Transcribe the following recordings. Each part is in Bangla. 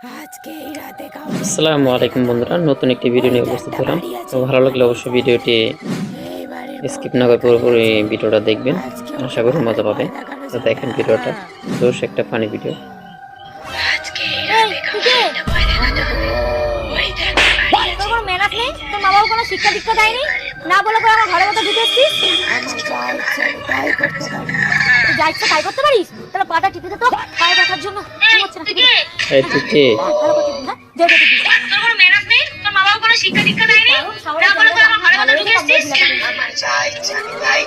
আসসালামু আলাইকুম বন্ধুরা, নতুন একটি ভিডিও নিয়ে উপস্থিত হলাম। তো ভালো লাগলে অবশ্যই ভিডিওটি স্কিপ না করে পুরোপুরি ভিডিওটা দেখবেন, আশা করি মজা পাবেন। তো দেখেন ভিডিওটা, জোশ একটা ফানি ভিডিও। তোর মা বাবা কোনো শিক্ষা দীক্ষা দেয়নি, না বলে করে আমার ঘরের মধ্যে ঢুকে এসছিস। তুই যা ইচ্ছা তাই করতে পারিস? তাহলে পাটা টিপে দে তো, পায়ে রাখার জন্য হচ্ছে না। এই তুই কে? ভালো করতে দিন, হ্যাঁ জয় জয় দিন। তোর কোনো মেহনত নেই, তোর মা বাবা কোনো শিক্ষা দীক্ষা দেয়নি, না বলে করে আমার ঘরের মধ্যে ঢুকে এসছিস। এই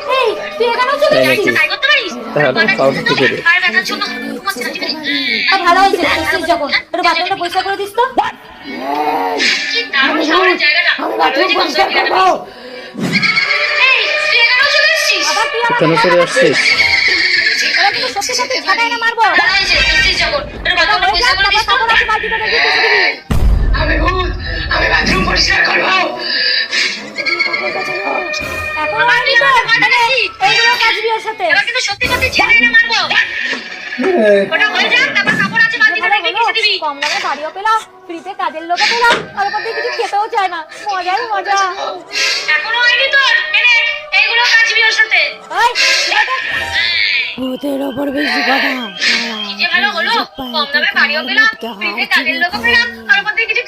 তুই এখানেও চলে এসেছিস, তাই করতে পারিস? তাহলে পাউডার টিপে দে। পায়ে রাখার জন্য হচ্ছে না। ভালো হয়েছে এসছিস যখন, তোর বাথরুমটা পরিষ্কার করে দিস তো। কি দারুণ শাওয়ারের জায়গাটা, ভালো হয়েছে পরিষ্কার করে দিস। এই তুই এখানেও চলে এসেছিস, আবার তুই আমার কেন চলে আসছিস? এরা কিন্তু সত্যি সত্যি ছাড়াই না মারবো। ভালো হয়েছে এসেছিস যখন, তোর বাথরুমটা পরিষ্কার করে দিস তো। তারপর আমি বালতিটা দেখি তো দিবি। আমি ভূত, আমি বাথরুম পরিষ্কার করব। এখন আমি তো মানে এইগুলো কাজবি ওর সাথে। এবার কিন্তু সত্যি সত্যি ছাড়াই না মারবো। ওটা হয়ে যাক, তারপর কাপড় আছে বালতিটা দেখে কিছু দিবি। কম দামে বাড়িও পেলাম, ফ্রিতে কাজের লোকও পেলাম, আর ওপর দিয়ে কিছু খেতেও চায় না। মজাই মজা। এখনো হয়নি তোর, এনে এইগুলো কাজবি ওর সাথে। ওই ভূতের ওপর বেশি কথা। কি যে ভালো হলো, কম দামে বাড়িও পেলাম, ফ্রিতে কাজের লোকও পেলাম, আর ওপর দিয়ে কিছু